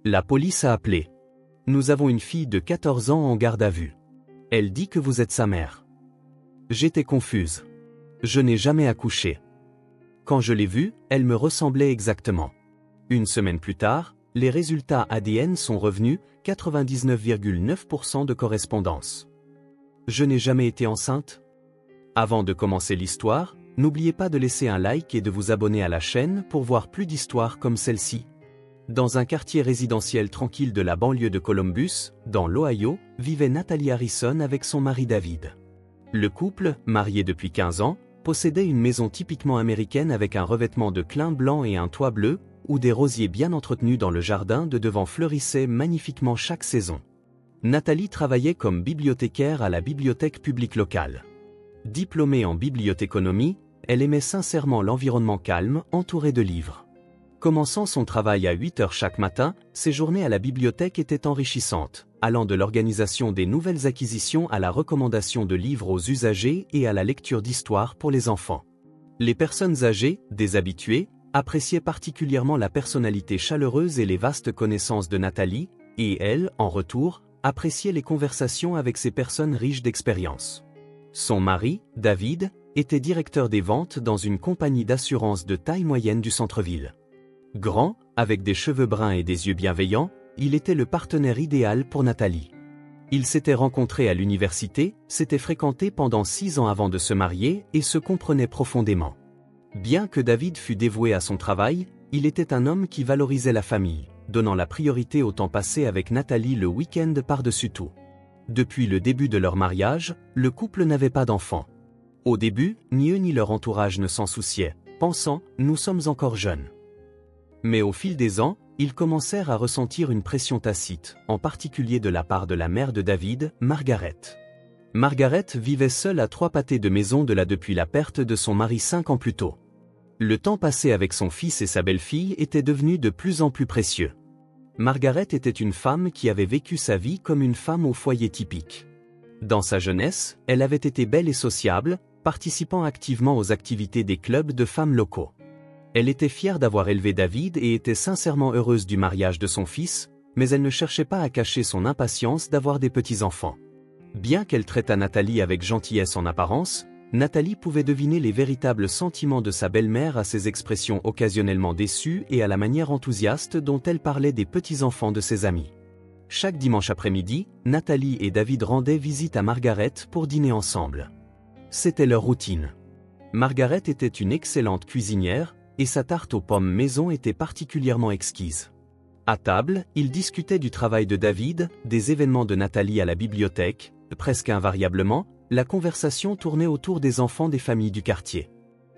La police a appelé. Nous avons une fille de 14 ans en garde à vue. Elle dit que vous êtes sa mère. J'étais confuse. Je n'ai jamais accouché. Quand je l'ai vue, elle me ressemblait exactement. Une semaine plus tard, les résultats ADN sont revenus, 99,9% de correspondance. Je n'ai jamais été enceinte. Avant de commencer l'histoire, n'oubliez pas de laisser un like et de vous abonner à la chaîne pour voir plus d'histoires comme celle-ci. Dans un quartier résidentiel tranquille de la banlieue de Columbus, dans l'Ohio, vivait Natalie Harrison avec son mari David. Le couple, marié depuis 15 ans, possédait une maison typiquement américaine avec un revêtement de clin blanc et un toit bleu, où des rosiers bien entretenus dans le jardin de devant fleurissaient magnifiquement chaque saison. Natalie travaillait comme bibliothécaire à la bibliothèque publique locale. Diplômée en bibliothéconomie, elle aimait sincèrement l'environnement calme, entouré de livres. Commençant son travail à 8 heures chaque matin, ses journées à la bibliothèque étaient enrichissantes, allant de l'organisation des nouvelles acquisitions à la recommandation de livres aux usagers et à la lecture d'histoires pour les enfants. Les personnes âgées, des habitués, appréciaient particulièrement la personnalité chaleureuse et les vastes connaissances de Natalie, et elle, en retour, appréciait les conversations avec ces personnes riches d'expérience. Son mari, David, était directeur des ventes dans une compagnie d'assurance de taille moyenne du centre-ville. Grand, avec des cheveux bruns et des yeux bienveillants, il était le partenaire idéal pour Natalie. Ils s'étaient rencontrés à l'université, s'étaient fréquentés pendant 6 ans avant de se marier et se comprenaient profondément. Bien que David fût dévoué à son travail, il était un homme qui valorisait la famille, donnant la priorité au temps passé avec Natalie le week-end par-dessus tout. Depuis le début de leur mariage, le couple n'avait pas d'enfants. Au début, ni eux ni leur entourage ne s'en souciaient, pensant « nous sommes encore jeunes ». Mais au fil des ans, ils commencèrent à ressentir une pression tacite, en particulier de la part de la mère de David, Margaret. Margaret vivait seule à 3 pâtés de maison depuis la perte de son mari 5 ans plus tôt. Le temps passé avec son fils et sa belle-fille était devenu de plus en plus précieux. Margaret était une femme qui avait vécu sa vie comme une femme au foyer typique. Dans sa jeunesse, elle avait été belle et sociable, participant activement aux activités des clubs de femmes locaux. Elle était fière d'avoir élevé David et était sincèrement heureuse du mariage de son fils, mais elle ne cherchait pas à cacher son impatience d'avoir des petits-enfants. Bien qu'elle traitât Natalie avec gentillesse en apparence, Natalie pouvait deviner les véritables sentiments de sa belle-mère à ses expressions occasionnellement déçues et à la manière enthousiaste dont elle parlait des petits-enfants de ses amis. Chaque dimanche après-midi, Natalie et David rendaient visite à Margaret pour dîner ensemble. C'était leur routine. Margaret était une excellente cuisinière, et sa tarte aux pommes maison était particulièrement exquise. À table, ils discutaient du travail de David, des événements de Natalie à la bibliothèque. Presque invariablement, la conversation tournait autour des enfants des familles du quartier.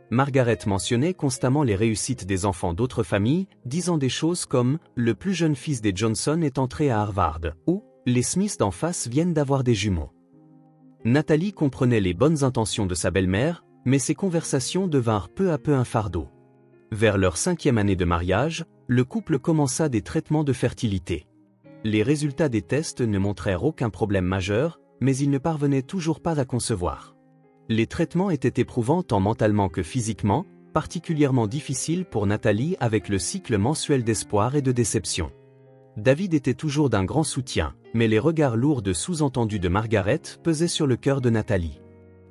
Margaret mentionnait constamment les réussites des enfants d'autres familles, disant des choses comme « le plus jeune fils des Johnson est entré à Harvard » ou « les Smiths d'en face viennent d'avoir des jumeaux ». Natalie comprenait les bonnes intentions de sa belle-mère, mais ces conversations devinrent peu à peu un fardeau. Vers leur 5e année de mariage, le couple commença des traitements de fertilité. Les résultats des tests ne montrèrent aucun problème majeur, mais ils ne parvenaient toujours pas à concevoir. Les traitements étaient éprouvants tant mentalement que physiquement, particulièrement difficiles pour Natalie avec le cycle mensuel d'espoir et de déception. David était toujours d'un grand soutien, mais les regards lourds de sous-entendus de Margaret pesaient sur le cœur de Natalie.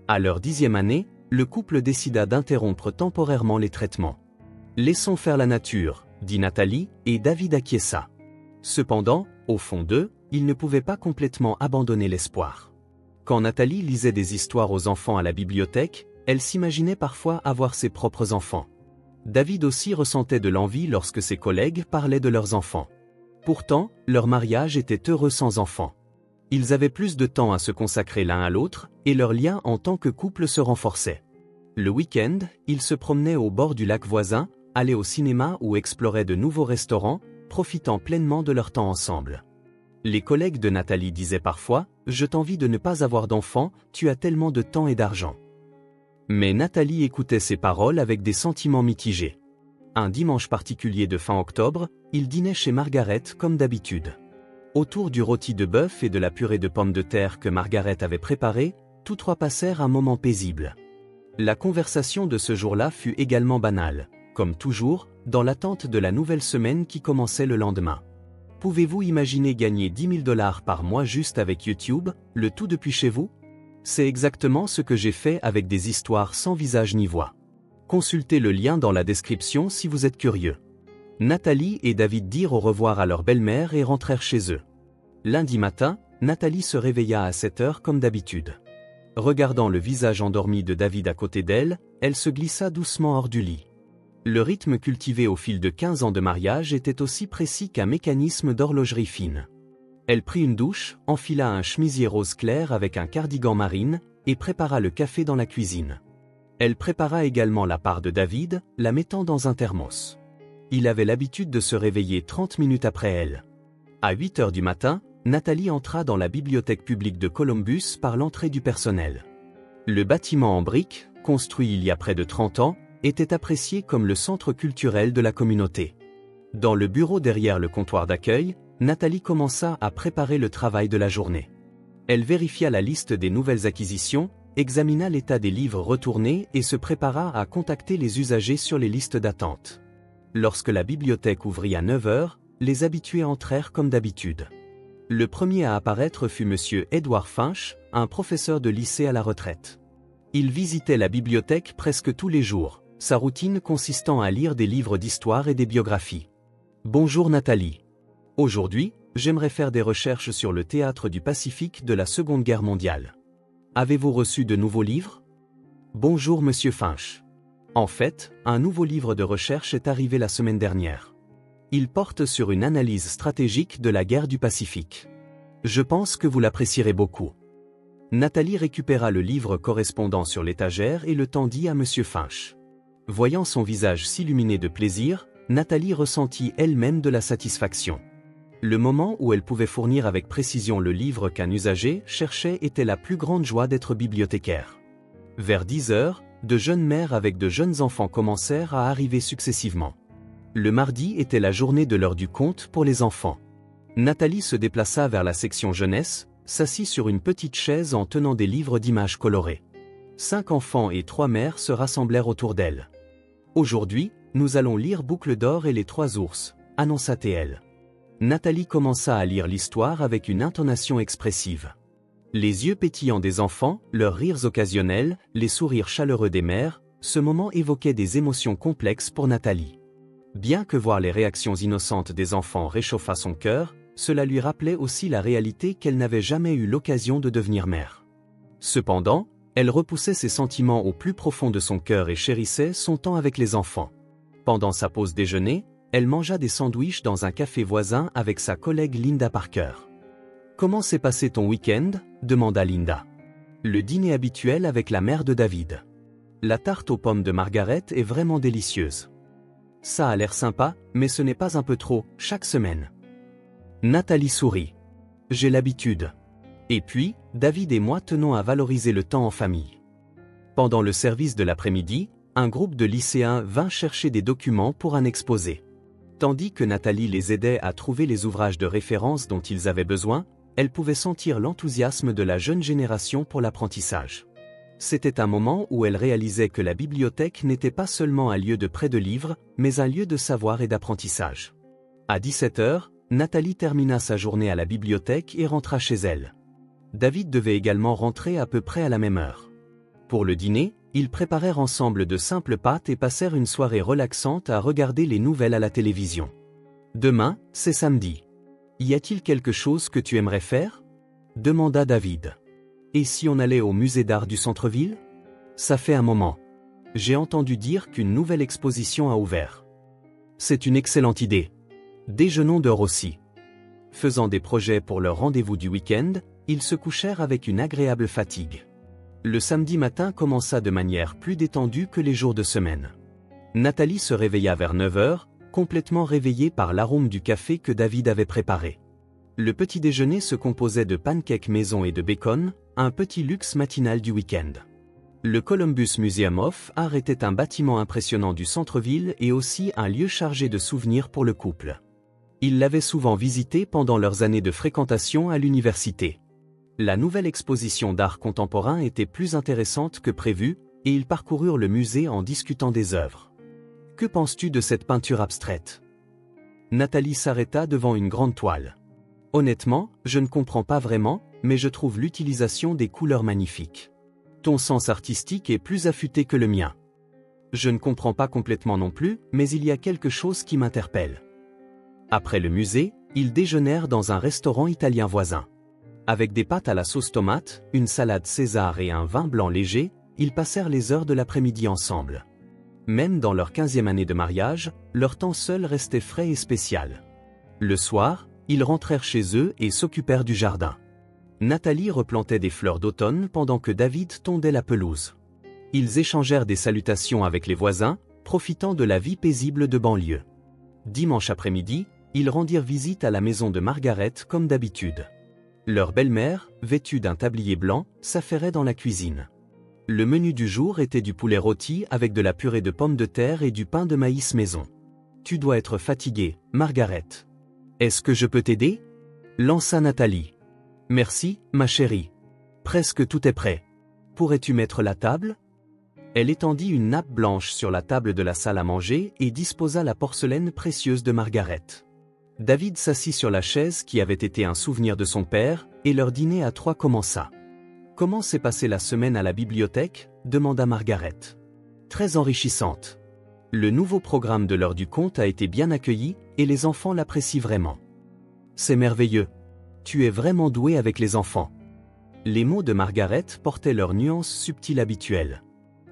À leur 10e année, le couple décida d'interrompre temporairement les traitements. « Laissons faire la nature », dit Natalie, et David acquiesça. Cependant, au fond d'eux, ils ne pouvaient pas complètement abandonner l'espoir. Quand Natalie lisait des histoires aux enfants à la bibliothèque, elle s'imaginait parfois avoir ses propres enfants. David aussi ressentait de l'envie lorsque ses collègues parlaient de leurs enfants. Pourtant, leur mariage était heureux sans enfants. Ils avaient plus de temps à se consacrer l'un à l'autre, et leur lien en tant que couple se renforçait. Le week-end, ils se promenaient au bord du lac voisin, allaient au cinéma ou exploraient de nouveaux restaurants, profitant pleinement de leur temps ensemble. Les collègues de Natalie disaient parfois « Je t'envie de ne pas avoir d'enfants, tu as tellement de temps et d'argent ». Mais Natalie écoutait ces paroles avec des sentiments mitigés. Un dimanche particulier de fin octobre, ils dînaient chez Margaret comme d'habitude. Autour du rôti de bœuf et de la purée de pommes de terre que Margaret avait préparée, tous trois passèrent un moment paisible. La conversation de ce jour-là fut également banale, comme toujours, dans l'attente de la nouvelle semaine qui commençait le lendemain. Pouvez-vous imaginer gagner 10 000 $ par mois juste avec YouTube, le tout depuis chez vous? C'est exactement ce que j'ai fait avec des histoires sans visage ni voix. Consultez le lien dans la description si vous êtes curieux. Nathalie et David dirent au revoir à leur belle-mère et rentrèrent chez eux. Lundi matin, Nathalie se réveilla à 7 heures comme d'habitude. Regardant le visage endormi de David à côté d'elle, elle se glissa doucement hors du lit. Le rythme cultivé au fil de 15 ans de mariage était aussi précis qu'un mécanisme d'horlogerie fine. Elle prit une douche, enfila un chemisier rose clair avec un cardigan marine, et prépara le café dans la cuisine. Elle prépara également la part de David, la mettant dans un thermos. Il avait l'habitude de se réveiller 30 minutes après elle. À 8 heures du matin, Nathalie entra dans la bibliothèque publique de Columbus par l'entrée du personnel. Le bâtiment en briques, construit il y a près de 30 ans, était apprécié comme le centre culturel de la communauté. Dans le bureau derrière le comptoir d'accueil, Nathalie commença à préparer le travail de la journée. Elle vérifia la liste des nouvelles acquisitions, examina l'état des livres retournés et se prépara à contacter les usagers sur les listes d'attente. Lorsque la bibliothèque ouvrit à 9 heures, les habitués entrèrent comme d'habitude. Le premier à apparaître fut M. Edward Finch, un professeur de lycée à la retraite. Il visitait la bibliothèque presque tous les jours, sa routine consistant à lire des livres d'histoire et des biographies. « Bonjour Nathalie. Aujourd'hui, j'aimerais faire des recherches sur le théâtre du Pacifique de la Seconde Guerre mondiale. Avez-vous reçu de nouveaux livres? Bonjour Monsieur Finch. En fait, un nouveau livre de recherche est arrivé la semaine dernière. Il porte sur une analyse stratégique de la guerre du Pacifique. Je pense que vous l'apprécierez beaucoup. » Nathalie récupéra le livre correspondant sur l'étagère et le tendit à Monsieur Finch. Voyant son visage s'illuminer de plaisir, Nathalie ressentit elle-même de la satisfaction. Le moment où elle pouvait fournir avec précision le livre qu'un usager cherchait était la plus grande joie d'être bibliothécaire. Vers 10 heures, de jeunes mères avec de jeunes enfants commencèrent à arriver successivement. Le mardi était la journée de l'heure du conte pour les enfants. Nathalie se déplaça vers la section jeunesse, s'assit sur une petite chaise en tenant des livres d'images colorées. 5 enfants et 3 mères se rassemblèrent autour d'elle. « Aujourd'hui, nous allons lire Boucle d'or et les 3 ours », annonça-t-elle. Nathalie commença à lire l'histoire avec une intonation expressive. Les yeux pétillants des enfants, leurs rires occasionnels, les sourires chaleureux des mères, ce moment évoquait des émotions complexes pour Nathalie. Bien que voir les réactions innocentes des enfants réchauffât son cœur, cela lui rappelait aussi la réalité qu'elle n'avait jamais eu l'occasion de devenir mère. Cependant, elle repoussait ses sentiments au plus profond de son cœur et chérissait son temps avec les enfants. Pendant sa pause déjeuner, elle mangea des sandwichs dans un café voisin avec sa collègue Linda Parker. « Comment s'est passé ton week-end » demanda Linda. « Le dîner habituel avec la mère de David. La tarte aux pommes de Margaret est vraiment délicieuse. Ça a l'air sympa, mais ce n'est pas un peu trop, chaque semaine. » Nathalie sourit. « J'ai l'habitude. Et puis, David et moi tenons à valoriser le temps en famille. » Pendant le service de l'après-midi, un groupe de lycéens vint chercher des documents pour un exposé. Tandis que Nathalie les aidait à trouver les ouvrages de référence dont ils avaient besoin, elle pouvait sentir l'enthousiasme de la jeune génération pour l'apprentissage. C'était un moment où elle réalisait que la bibliothèque n'était pas seulement un lieu de prêt de livres, mais un lieu de savoir et d'apprentissage. À 17 heures, Nathalie termina sa journée à la bibliothèque et rentra chez elle. David devait également rentrer à peu près à la même heure. Pour le dîner, ils préparèrent ensemble de simples pâtes et passèrent une soirée relaxante à regarder les nouvelles à la télévision. Demain, c'est samedi. Y a-t-il quelque chose que tu aimerais faire? Demanda David. Et si on allait au musée d'art du centre-ville? Ça fait un moment. J'ai entendu dire qu'une nouvelle exposition a ouvert. C'est une excellente idée. Déjeunons dehors aussi. Faisant des projets pour leur rendez-vous du week-end, ils se couchèrent avec une agréable fatigue. Le samedi matin commença de manière plus détendue que les jours de semaine. Nathalie se réveilla vers 9 heures, complètement réveillée par l'arôme du café que David avait préparé. Le petit déjeuner se composait de pancakes maison et de bacon, un petit luxe matinal du week-end. Le Columbus Museum of Art était un bâtiment impressionnant du centre-ville et aussi un lieu chargé de souvenirs pour le couple. Ils l'avaient souvent visité pendant leurs années de fréquentation à l'université. La nouvelle exposition d'art contemporain était plus intéressante que prévu, et ils parcoururent le musée en discutant des œuvres. « Que penses-tu de cette peinture abstraite » Nathalie s'arrêta devant une grande toile. Honnêtement, je ne comprends pas vraiment, mais je trouve l'utilisation des couleurs magnifique. Ton sens artistique est plus affûté que le mien. Je ne comprends pas complètement non plus, mais il y a quelque chose qui m'interpelle. Après le musée, ils déjeunèrent dans un restaurant italien voisin. Avec des pâtes à la sauce tomate, une salade César et un vin blanc léger, ils passèrent les heures de l'après-midi ensemble. Même dans leur 15e année de mariage, leur temps seul restait frais et spécial. Le soir, ils rentrèrent chez eux et s'occupèrent du jardin. Nathalie replantait des fleurs d'automne pendant que David tondait la pelouse. Ils échangèrent des salutations avec les voisins, profitant de la vie paisible de banlieue. Dimanche après-midi, ils rendirent visite à la maison de Margaret comme d'habitude. Leur belle-mère, vêtue d'un tablier blanc, s'affairait dans la cuisine. Le menu du jour était du poulet rôti avec de la purée de pommes de terre et du pain de maïs maison. « Tu dois être fatiguée, Margaret. Est-ce que je peux t'aider » lança Nathalie. « Merci, ma chérie. Presque tout est prêt. Pourrais-tu mettre la table » Elle étendit une nappe blanche sur la table de la salle à manger et disposa la porcelaine précieuse de Margaret. David s'assit sur la chaise qui avait été un souvenir de son père, et leur dîner à trois commença. « Comment s'est passée la semaine à la bibliothèque » demanda Margaret. « Très enrichissante. Le nouveau programme de l'heure du conte a été bien accueilli, et les enfants l'apprécient vraiment. C'est merveilleux. Tu es vraiment doué avec les enfants. » Les mots de Margaret portaient leur nuance subtile habituelle.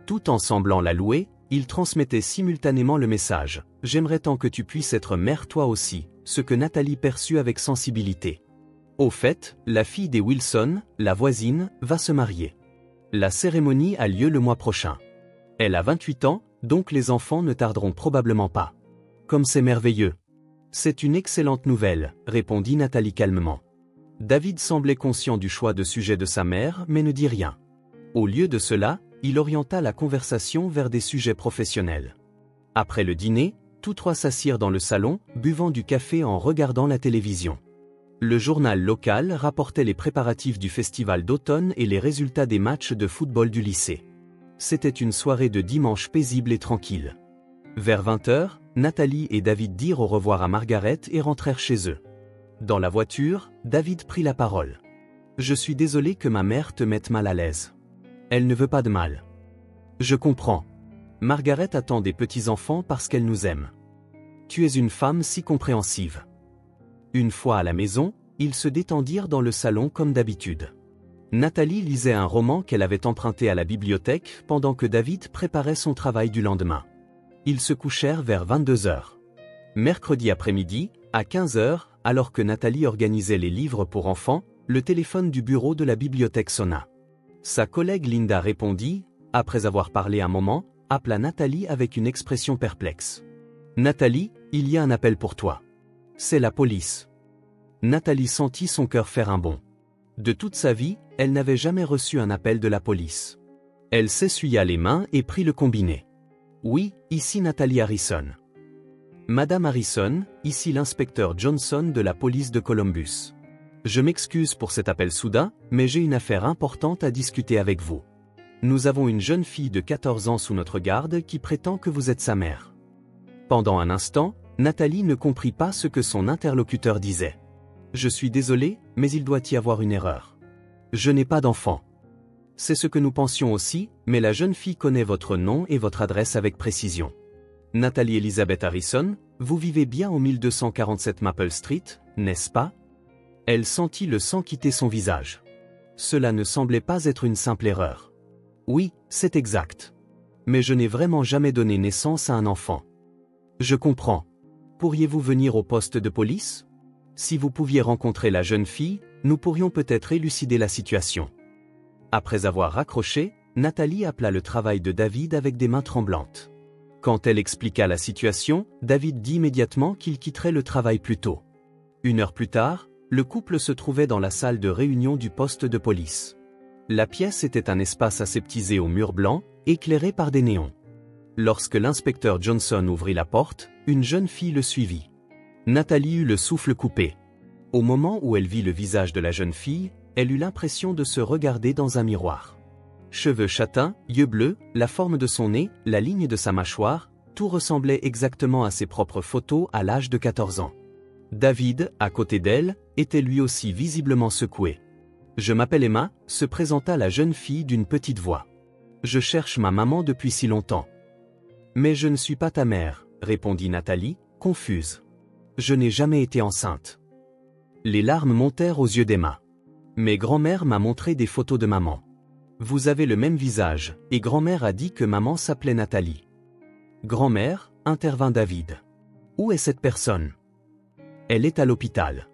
Tout en semblant la louer, ils transmettaient simultanément le message « J'aimerais tant que tu puisses être mère toi aussi », ce que Nathalie perçut avec sensibilité. Au fait, la fille des Wilson, la voisine, va se marier. La cérémonie a lieu le mois prochain. Elle a 28 ans, donc les enfants ne tarderont probablement pas. Comme c'est merveilleux. C'est une excellente nouvelle, répondit Nathalie calmement. David semblait conscient du choix de sujet de sa mère mais ne dit rien. Au lieu de cela, il orienta la conversation vers des sujets professionnels. Après le dîner, tous trois s'assirent dans le salon, buvant du café en regardant la télévision. Le journal local rapportait les préparatifs du festival d'automne et les résultats des matchs de football du lycée. C'était une soirée de dimanche paisible et tranquille. Vers 20h, Nathalie et David dirent au revoir à Margaret et rentrèrent chez eux. Dans la voiture, David prit la parole. « Je suis désolé que ma mère te mette mal à l'aise. Elle ne veut pas de mal. Je comprends. Margaret attend des petits-enfants parce qu'elle nous aime. Tu es une femme si compréhensive. » Une fois à la maison, ils se détendirent dans le salon comme d'habitude. Nathalie lisait un roman qu'elle avait emprunté à la bibliothèque pendant que David préparait son travail du lendemain. Ils se couchèrent vers 22h. Mercredi après-midi, à 15h, alors que Nathalie organisait les livres pour enfants, le téléphone du bureau de la bibliothèque sonna. Sa collègue Linda répondit, après avoir parlé un moment, appela Nathalie avec une expression perplexe. « Nathalie, il y a un appel pour toi. C'est la police. » Nathalie sentit son cœur faire un bond. De toute sa vie, elle n'avait jamais reçu un appel de la police. Elle s'essuya les mains et prit le combiné. « Oui, ici Nathalie Harrison. »« Madame Harrison, ici l'inspecteur Johnson de la police de Columbus. Je m'excuse pour cet appel soudain, mais j'ai une affaire importante à discuter avec vous. Nous avons une jeune fille de 14 ans sous notre garde qui prétend que vous êtes sa mère. » Pendant un instant, Nathalie ne comprit pas ce que son interlocuteur disait. « Je suis désolé, mais il doit y avoir une erreur. Je n'ai pas d'enfant. » C'est ce que nous pensions aussi, mais la jeune fille connaît votre nom et votre adresse avec précision. Nathalie Elizabeth Harrison, vous vivez bien au 1247 Maple Street, n'est-ce pas? Elle sentit le sang quitter son visage. Cela ne semblait pas être une simple erreur. Oui, c'est exact. Mais je n'ai vraiment jamais donné naissance à un enfant. Je comprends. Pourriez-vous venir au poste de police? Si vous pouviez rencontrer la jeune fille, nous pourrions peut-être élucider la situation. Après avoir raccroché, Nathalie appela le travail de David avec des mains tremblantes. Quand elle expliqua la situation, David dit immédiatement qu'il quitterait le travail plus tôt. 1 heure plus tard, le couple se trouvait dans la salle de réunion du poste de police. La pièce était un espace aseptisé aux murs blancs, éclairé par des néons. Lorsque l'inspecteur Johnson ouvrit la porte, une jeune fille le suivit. Nathalie eut le souffle coupé. Au moment où elle vit le visage de la jeune fille, elle eut l'impression de se regarder dans un miroir. Cheveux châtains, yeux bleus, la forme de son nez, la ligne de sa mâchoire, Tout ressemblait exactement à ses propres photos à l'âge de 14 ans. David, à côté d'elle, était lui aussi visiblement secoué. « Je m'appelle Emma », se présenta la jeune fille d'une petite voix. « Je cherche ma maman depuis si longtemps. »« Mais je ne suis pas ta mère », répondit Nathalie, confuse. « Je n'ai jamais été enceinte. » Les larmes montèrent aux yeux d'Emma. « Mais grand-mère m'a montré des photos de maman. Vous avez le même visage, et grand-mère a dit que maman s'appelait Nathalie. »« Grand-mère » intervint David. « Où est cette personne ? » ?»« Elle est à l'hôpital.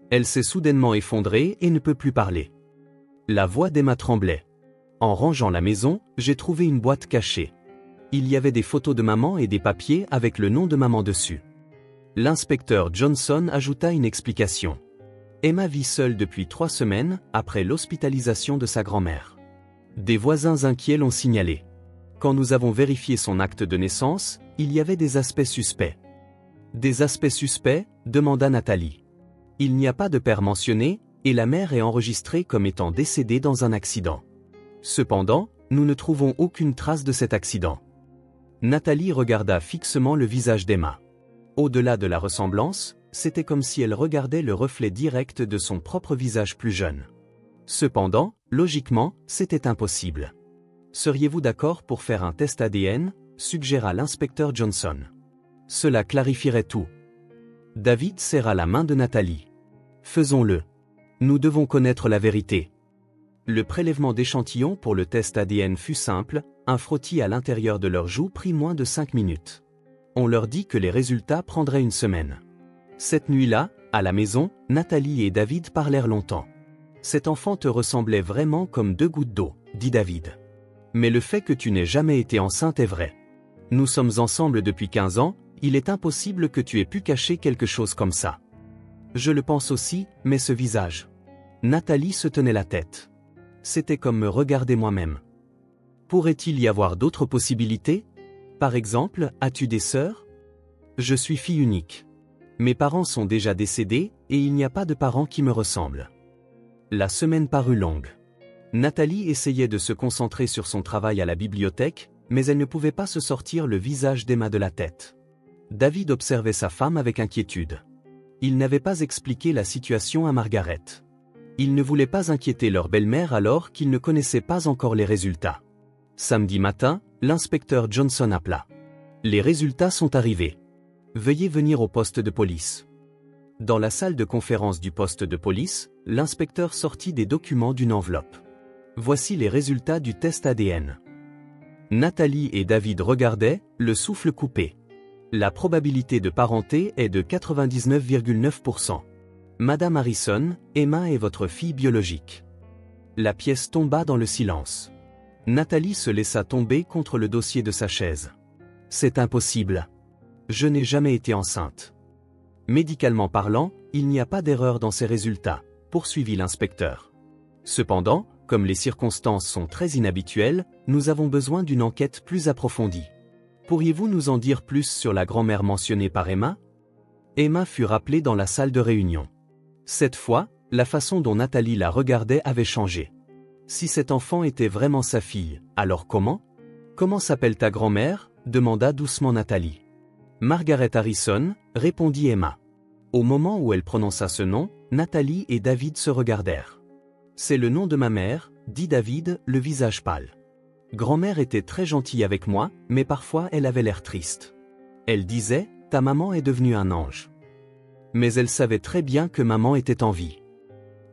Elle s'est soudainement effondrée et ne peut plus parler. » La voix d'Emma tremblait. « En rangeant la maison, j'ai trouvé une boîte cachée. Il y avait des photos de maman et des papiers avec le nom de maman dessus. » L'inspecteur Johnson ajouta une explication. Emma vit seule depuis 3 semaines, après l'hospitalisation de sa grand-mère. Des voisins inquiets l'ont signalé. Quand nous avons vérifié son acte de naissance, il y avait des aspects suspects. « Des aspects suspects ?» demanda Nathalie. « Il n'y a pas de père mentionné, et la mère est enregistrée comme étant décédée dans un accident. Cependant, nous ne trouvons aucune trace de cet accident. » Nathalie regarda fixement le visage d'Emma. Au-delà de la ressemblance, c'était comme si elle regardait le reflet direct de son propre visage plus jeune. Cependant, logiquement, c'était impossible. « Seriez-vous d'accord pour faire un test ADN ?» suggéra l'inspecteur Johnson. Cela clarifierait tout. David serra la main de Nathalie. « Faisons-le. Nous devons connaître la vérité. » Le prélèvement d'échantillons pour le test ADN fut simple, un frottis à l'intérieur de leur joue prit moins de 5 minutes. On leur dit que les résultats prendraient une semaine. Cette nuit-là, à la maison, Nathalie et David parlèrent longtemps. « Cet enfant te ressemblait vraiment comme 2 gouttes d'eau, dit David. Mais le fait que tu n'aies jamais été enceinte est vrai. Nous sommes ensemble depuis 15 ans, il est impossible que tu aies pu cacher quelque chose comme ça. » Je le pense aussi, mais ce visage. Nathalie se tenait la tête. C'était comme me regarder moi-même. Pourrait-il y avoir d'autres possibilités ? Par exemple, as-tu des sœurs ? Je suis fille unique. Mes parents sont déjà décédés, et il n'y a pas de parents qui me ressemblent. La semaine parut longue. Nathalie essayait de se concentrer sur son travail à la bibliothèque, mais elle ne pouvait pas se sortir le visage d'Emma de la tête. David observait sa femme avec inquiétude. Il n'avait pas expliqué la situation à Margaret. Il ne voulait pas inquiéter leur belle-mère alors qu'ils ne connaissaient pas encore les résultats. Samedi matin, l'inspecteur Johnson appela. « Les résultats sont arrivés. Veuillez venir au poste de police. » Dans la salle de conférence du poste de police, l'inspecteur sortit des documents d'une enveloppe. « Voici les résultats du test ADN. » Nathalie et David regardaient, le souffle coupé. La probabilité de parenté est de 99,9%. Madame Harrison, Emma est votre fille biologique. La pièce tomba dans le silence. Nathalie se laissa tomber contre le dossier de sa chaise. « C'est impossible. Je n'ai jamais été enceinte. » Médicalement parlant, il n'y a pas d'erreur dans ces résultats, poursuivit l'inspecteur. Cependant, comme les circonstances sont très inhabituelles, nous avons besoin d'une enquête plus approfondie. Pourriez-vous nous en dire plus sur la grand-mère mentionnée par Emma ? Emma fut rappelée dans la salle de réunion. Cette fois, la façon dont Nathalie la regardait avait changé. Si cet enfant était vraiment sa fille, alors comment ? Comment s'appelle ta grand-mère ? demanda doucement Nathalie. Margaret Harrison, répondit Emma. Au moment où elle prononça ce nom, Nathalie et David se regardèrent. C'est le nom de ma mère, dit David, le visage pâle. Grand-mère était très gentille avec moi, mais parfois elle avait l'air triste. Elle disait, ta maman est devenue un ange. Mais elle savait très bien que maman était en vie.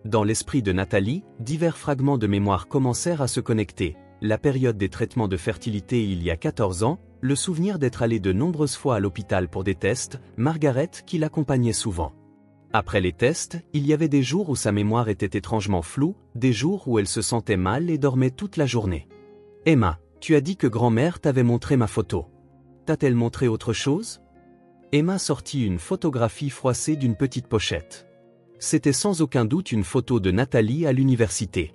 Dans l'esprit de Nathalie, divers fragments de mémoire commencèrent à se connecter. La période des traitements de fertilité il y a 14 ans, le souvenir d'être allée de nombreuses fois à l'hôpital pour des tests, Margaret qui l'accompagnait souvent. Après les tests, il y avait des jours où sa mémoire était étrangement floue, des jours où elle se sentait mal et dormait toute la journée. Emma, tu as dit que grand-mère t'avait montré ma photo. T'a-t-elle montré autre chose ? Emma sortit une photographie froissée d'une petite pochette. C'était sans aucun doute une photo de Nathalie à l'université.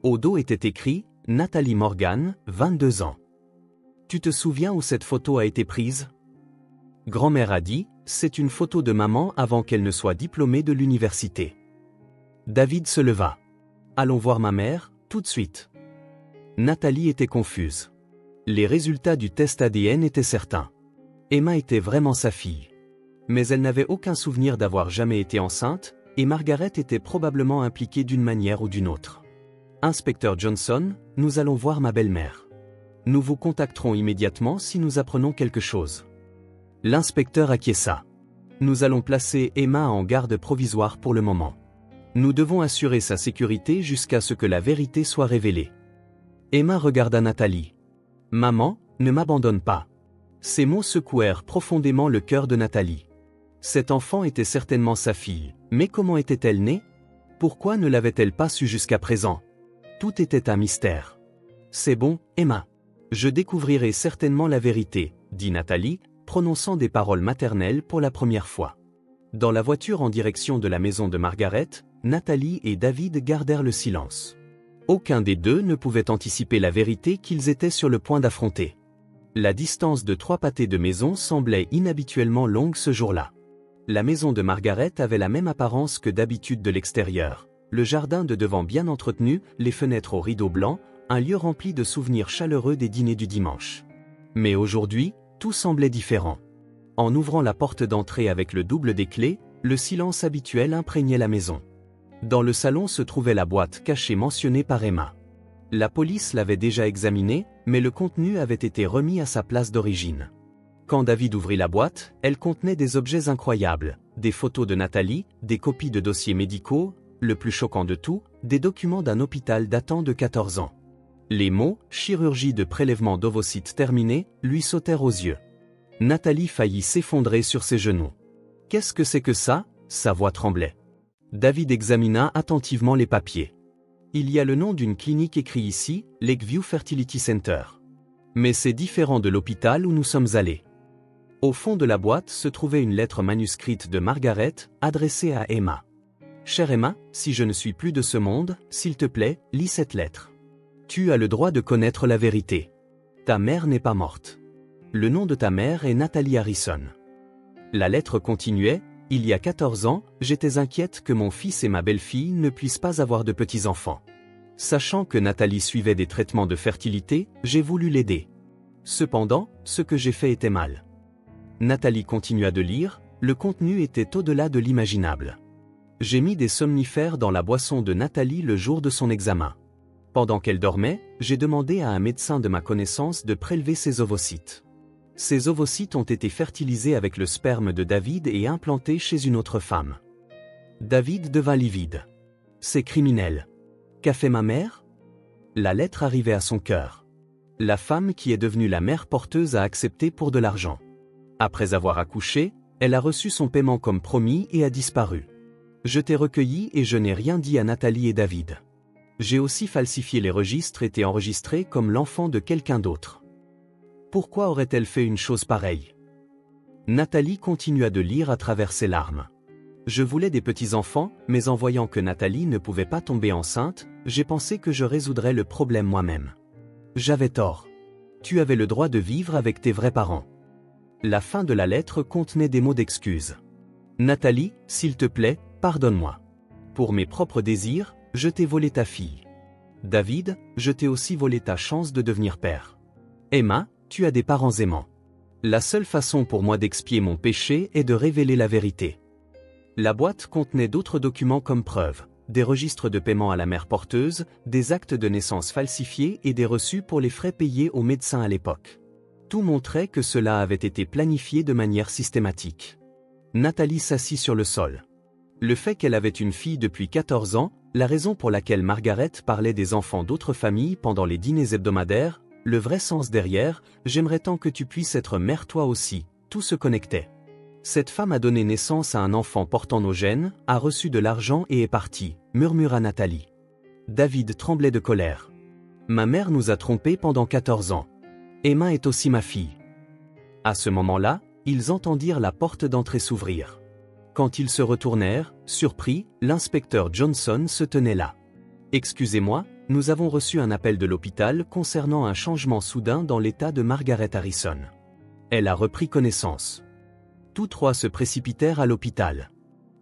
Au dos était écrit « Nathalie Morgan, 22 ans ». Tu te souviens où cette photo a été prise ? Grand-mère a dit, c'est une photo de maman avant qu'elle ne soit diplômée de l'université. David se leva. Allons voir ma mère, tout de suite. Nathalie était confuse. Les résultats du test ADN étaient certains. Emma était vraiment sa fille. Mais elle n'avait aucun souvenir d'avoir jamais été enceinte, et Margaret était probablement impliquée d'une manière ou d'une autre. Inspecteur Johnson, nous allons voir ma belle-mère. Nous vous contacterons immédiatement si nous apprenons quelque chose. L'inspecteur acquiesça. Nous allons placer Emma en garde provisoire pour le moment. Nous devons assurer sa sécurité jusqu'à ce que la vérité soit révélée. Emma regarda Nathalie. « Maman, ne m'abandonne pas. » Ces mots secouèrent profondément le cœur de Nathalie. Cet enfant était certainement sa fille, mais comment était-elle née? Pourquoi ne l'avait-elle pas su jusqu'à présent? Tout était un mystère. « C'est bon, Emma. Je découvrirai certainement la vérité, » dit Nathalie, prononçant des paroles maternelles pour la première fois. Dans la voiture en direction de la maison de Margaret, Nathalie et David gardèrent le silence. Aucun des deux ne pouvait anticiper la vérité qu'ils étaient sur le point d'affronter. La distance de 3 pâtés de maison semblait inhabituellement longue ce jour-là. La maison de Margaret avait la même apparence que d'habitude de l'extérieur. Le jardin de devant bien entretenu, les fenêtres aux rideaux blancs, un lieu rempli de souvenirs chaleureux des dîners du dimanche. Mais aujourd'hui, tout semblait différent. En ouvrant la porte d'entrée avec le double des clés, le silence habituel imprégnait la maison. Dans le salon se trouvait la boîte cachée mentionnée par Emma. La police l'avait déjà examinée, mais le contenu avait été remis à sa place d'origine. Quand David ouvrit la boîte, elle contenait des objets incroyables, des photos de Nathalie, des copies de dossiers médicaux, le plus choquant de tout, des documents d'un hôpital datant de 14 ans. Les mots « chirurgie de prélèvement d'ovocytes terminée » lui sautèrent aux yeux. Nathalie faillit s'effondrer sur ses genoux. « Qu'est-ce que c'est que ça ?» Sa voix tremblait. David examina attentivement les papiers. « Il y a le nom d'une clinique écrit ici, Lakeview Fertility Center. Mais c'est différent de l'hôpital où nous sommes allés. » Au fond de la boîte se trouvait une lettre manuscrite de Margaret, adressée à Emma. « Chère Emma, si je ne suis plus de ce monde, s'il te plaît, lis cette lettre. Tu as le droit de connaître la vérité. Ta mère n'est pas morte. Le nom de ta mère est Nathalie Harrison. » La lettre continuait. « Il y a 14 ans, j'étais inquiète que mon fils et ma belle-fille ne puissent pas avoir de petits-enfants. Sachant que Nathalie suivait des traitements de fertilité, j'ai voulu l'aider. Cependant, ce que j'ai fait était mal. » Nathalie continua de lire, le contenu était au-delà de l'imaginable. « J'ai mis des somnifères dans la boisson de Nathalie le jour de son examen. Pendant qu'elle dormait, j'ai demandé à un médecin de ma connaissance de prélever ses ovocytes. Ces ovocytes ont été fertilisés avec le sperme de David et implantés chez une autre femme. » David devint livide. « C'est criminel. Qu'a fait ma mère ?» La lettre arrivait à son cœur. La femme qui est devenue la mère porteuse a accepté pour de l'argent. Après avoir accouché, elle a reçu son paiement comme promis et a disparu. Je t'ai recueilli et je n'ai rien dit à Nathalie et David. J'ai aussi falsifié les registres et t'ai enregistré comme l'enfant de quelqu'un d'autre. Pourquoi aurait-elle fait une chose pareille? Nathalie continua de lire à travers ses larmes. Je voulais des petits-enfants, mais en voyant que Nathalie ne pouvait pas tomber enceinte, j'ai pensé que je résoudrais le problème moi-même. J'avais tort. Tu avais le droit de vivre avec tes vrais parents. La fin de la lettre contenait des mots d'excuse. Nathalie, s'il te plaît, pardonne-moi. Pour mes propres désirs, je t'ai volé ta fille. David, je t'ai aussi volé ta chance de devenir père. Emma, tu as des parents aimants. La seule façon pour moi d'expier mon péché est de révéler la vérité. La boîte contenait d'autres documents comme preuve, des registres de paiement à la mère porteuse, des actes de naissance falsifiés et des reçus pour les frais payés aux médecins à l'époque. Tout montrait que cela avait été planifié de manière systématique. Nathalie s'assit sur le sol. Le fait qu'elle avait une fille depuis 14 ans, la raison pour laquelle Margaret parlait des enfants d'autres familles pendant les dîners hebdomadaires, le vrai sens derrière, j'aimerais tant que tu puisses être mère toi aussi, tout se connectait. Cette femme a donné naissance à un enfant portant nos gènes, a reçu de l'argent et est partie, murmura Nathalie. David tremblait de colère. Ma mère nous a trompés pendant 14 ans. Emma est aussi ma fille. À ce moment-là, ils entendirent la porte d'entrée s'ouvrir. Quand ils se retournèrent, surpris, l'inspecteur Johnson se tenait là. Excusez-moi, nous avons reçu un appel de l'hôpital concernant un changement soudain dans l'état de Margaret Harrison. Elle a repris connaissance. Tous trois se précipitèrent à l'hôpital.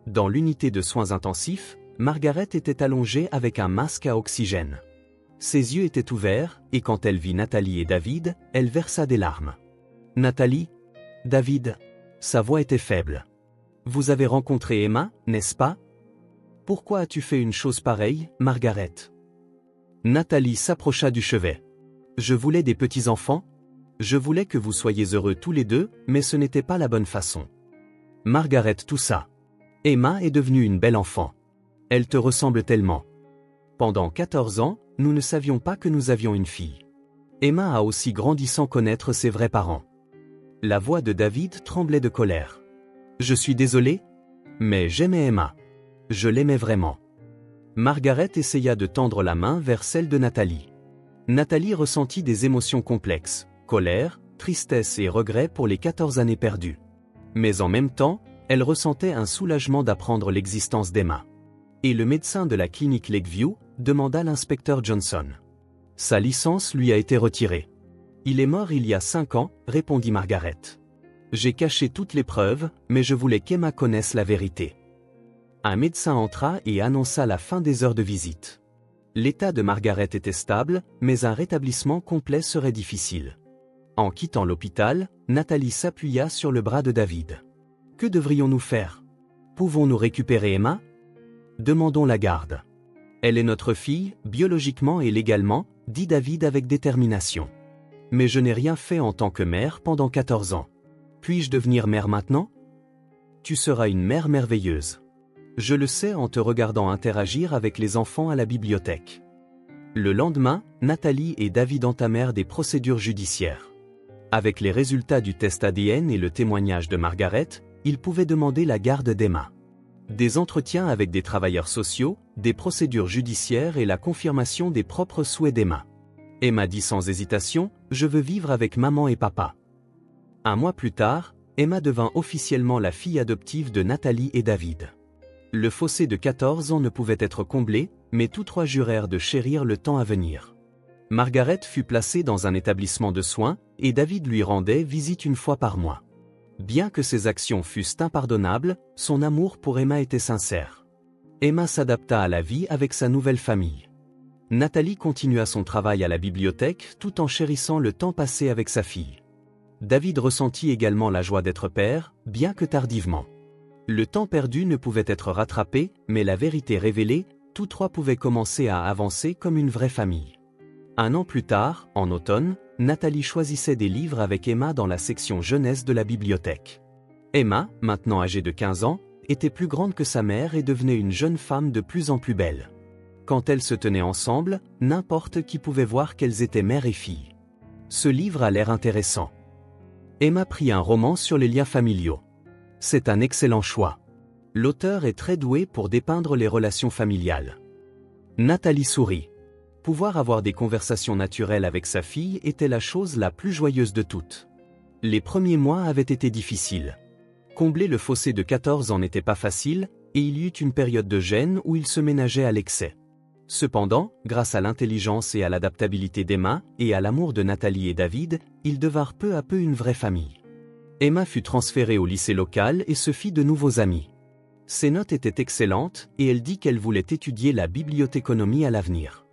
Dans l'unité de soins intensifs, Margaret était allongée avec un masque à oxygène. Ses yeux étaient ouverts, et quand elle vit Nathalie et David, elle versa des larmes. « Nathalie, David. Sa voix était faible. Vous avez rencontré Emma, n'est-ce pas? Pourquoi as-tu fait une chose pareille, Margaret? Nathalie s'approcha du chevet. Je voulais des petits-enfants. Je voulais que vous soyez heureux tous les deux, mais ce n'était pas la bonne façon. Margaret toussa. Emma est devenue une belle enfant. Elle te ressemble tellement. Pendant 14 ans, nous ne savions pas que nous avions une fille. Emma a aussi grandi sans connaître ses vrais parents. La voix de David tremblait de colère. Je suis désolé, mais j'aimais Emma. Je l'aimais vraiment. Margaret essaya de tendre la main vers celle de Nathalie. Nathalie ressentit des émotions complexes, colère, tristesse et regret pour les 14 années perdues. Mais en même temps, elle ressentait un soulagement d'apprendre l'existence d'Emma. Et le médecin de la clinique Lakeview demanda l'inspecteur Johnson. Sa licence lui a été retirée. Il est mort il y a 5 ans, répondit Margaret. J'ai caché toutes les preuves, mais je voulais qu'Emma connaisse la vérité. Un médecin entra et annonça la fin des heures de visite. L'état de Margaret était stable, mais un rétablissement complet serait difficile. En quittant l'hôpital, Nathalie s'appuya sur le bras de David. Que devrions-nous faire? Pouvons-nous récupérer Emma? Demandons la garde. Elle est notre fille, biologiquement et légalement, dit David avec détermination. Mais je n'ai rien fait en tant que mère pendant 14 ans. Puis-je devenir mère maintenant? Tu seras une mère merveilleuse. Je le sais en te regardant interagir avec les enfants à la bibliothèque. Le lendemain, Nathalie et David entamèrent des procédures judiciaires. Avec les résultats du test ADN et le témoignage de Margaret, ils pouvaient demander la garde d'Emma. Des entretiens avec des travailleurs sociaux, des procédures judiciaires et la confirmation des propres souhaits d'Emma. Emma dit sans hésitation, « Je veux vivre avec maman et papa ». Un mois plus tard, Emma devint officiellement la fille adoptive de Nathalie et David. Le fossé de 14 ans ne pouvait être comblé, mais tous trois jurèrent de chérir le temps à venir. Margaret fut placée dans un établissement de soins, et David lui rendait visite une fois par mois. Bien que ses actions fussent impardonnables, son amour pour Emma était sincère. Emma s'adapta à la vie avec sa nouvelle famille. Nathalie continua son travail à la bibliothèque tout en chérissant le temps passé avec sa fille. David ressentit également la joie d'être père, bien que tardivement. Le temps perdu ne pouvait être rattrapé, mais la vérité révélée, tous trois pouvaient commencer à avancer comme une vraie famille. Un an plus tard, en automne, Nathalie choisissait des livres avec Emma dans la section jeunesse de la bibliothèque. Emma, maintenant âgée de 15 ans, était plus grande que sa mère et devenait une jeune femme de plus en plus belle. Quand elles se tenaient ensemble, n'importe qui pouvait voir qu'elles étaient mère et fille. Ce livre a l'air intéressant. Emma prit un roman sur les liens familiaux. C'est un excellent choix. L'auteur est très doué pour dépeindre les relations familiales. Nathalie sourit. Pouvoir avoir des conversations naturelles avec sa fille était la chose la plus joyeuse de toutes. Les premiers mois avaient été difficiles. Combler le fossé de 14 ans n'était pas facile, et il y eut une période de gêne où il se ménageait à l'excès. Cependant, grâce à l'intelligence et à l'adaptabilité d'Emma, et à l'amour de Nathalie et David, ils devinrent peu à peu une vraie famille. Emma fut transférée au lycée local et se fit de nouveaux amis. Ses notes étaient excellentes, et elle dit qu'elle voulait étudier la bibliothéconomie à l'avenir.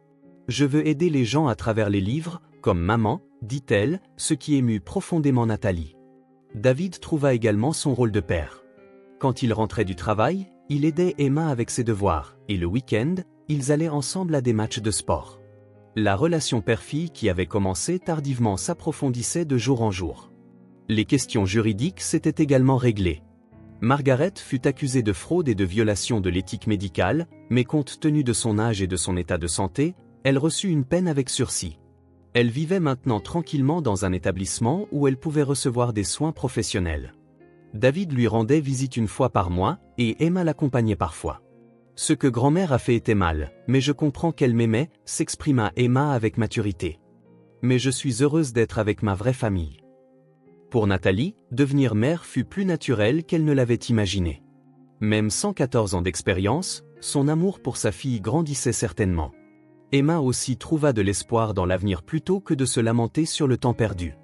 Je veux aider les gens à travers les livres, comme maman, dit-elle, ce qui émut profondément Nathalie. David trouva également son rôle de père. Quand il rentrait du travail, il aidait Emma avec ses devoirs, et le week-end, ils allaient ensemble à des matchs de sport. La relation père-fille qui avait commencé tardivement s'approfondissait de jour en jour. Les questions juridiques s'étaient également réglées. Margaret fut accusée de fraude et de violation de l'éthique médicale, mais compte tenu de son âge et de son état de santé, elle reçut une peine avec sursis. Elle vivait maintenant tranquillement dans un établissement où elle pouvait recevoir des soins professionnels. David lui rendait visite une fois par mois, et Emma l'accompagnait parfois. Ce que grand-mère a fait était mal, mais je comprends qu'elle m'aimait, s'exprima Emma avec maturité. Mais je suis heureuse d'être avec ma vraie famille. Pour Nathalie, devenir mère fut plus naturel qu'elle ne l'avait imaginé. Même sans 14 ans d'expérience, son amour pour sa fille grandissait certainement. Emma aussi trouva de l'espoir dans l'avenir plutôt que de se lamenter sur le temps perdu.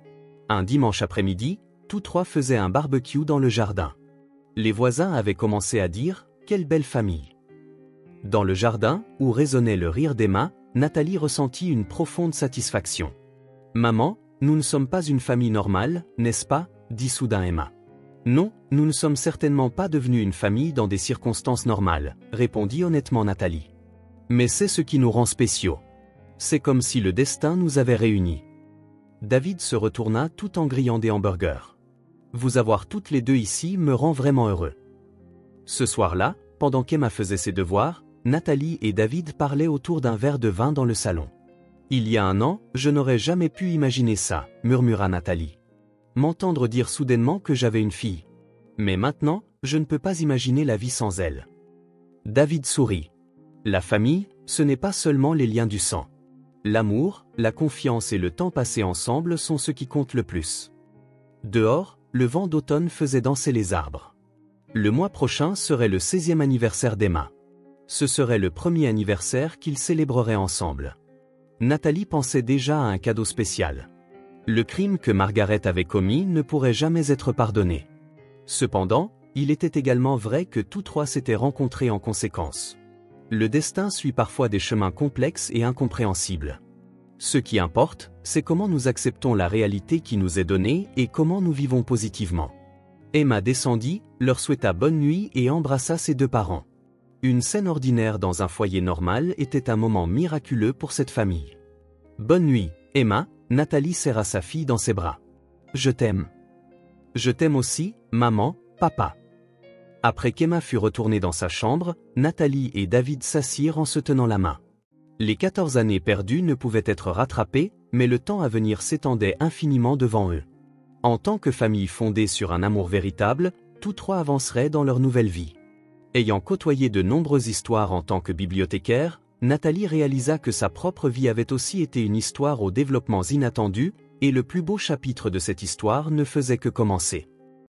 Un dimanche après-midi, tous trois faisaient un barbecue dans le jardin. Les voisins avaient commencé à dire « Quelle belle famille !» Dans le jardin, où résonnait le rire d'Emma, Nathalie ressentit une profonde satisfaction. « Maman, nous ne sommes pas une famille normale, n'est-ce pas ?» dit soudain Emma. Non, nous ne sommes certainement pas devenus une famille dans des circonstances normales, répondit honnêtement Nathalie. Mais c'est ce qui nous rend spéciaux. C'est comme si le destin nous avait réunis. David se retourna tout en grillant des hamburgers. Vous avoir toutes les deux ici me rend vraiment heureux. Ce soir-là, pendant qu'Emma faisait ses devoirs, Nathalie et David parlaient autour d'un verre de vin dans le salon. Il y a un an, je n'aurais jamais pu imaginer ça, murmura Nathalie. M'entendre dire soudainement que j'avais une fille. Mais maintenant, je ne peux pas imaginer la vie sans elle. David sourit. La famille, ce n'est pas seulement les liens du sang. L'amour, la confiance et le temps passé ensemble sont ce qui compte le plus. Dehors, le vent d'automne faisait danser les arbres. Le mois prochain serait le 16e anniversaire d'Emma. Ce serait le premier anniversaire qu'ils célébreraient ensemble. Nathalie pensait déjà à un cadeau spécial. Le crime que Margaret avait commis ne pourrait jamais être pardonné. Cependant, il était également vrai que tous trois s'étaient rencontrés en conséquence. Le destin suit parfois des chemins complexes et incompréhensibles. Ce qui importe, c'est comment nous acceptons la réalité qui nous est donnée et comment nous vivons positivement. Emma descendit, leur souhaita bonne nuit et embrassa ses deux parents. Une scène ordinaire dans un foyer normal était un moment miraculeux pour cette famille. Bonne nuit, Emma, Nathalie serra sa fille dans ses bras. Je t'aime. Je t'aime aussi, maman, papa. Après qu'Emma fut retournée dans sa chambre, Nathalie et David s'assirent en se tenant la main. Les 14 années perdues ne pouvaient être rattrapées, mais le temps à venir s'étendait infiniment devant eux. En tant que famille fondée sur un amour véritable, tous trois avanceraient dans leur nouvelle vie. Ayant côtoyé de nombreuses histoires en tant que bibliothécaire, Nathalie réalisa que sa propre vie avait aussi été une histoire aux développements inattendus, et le plus beau chapitre de cette histoire ne faisait que commencer.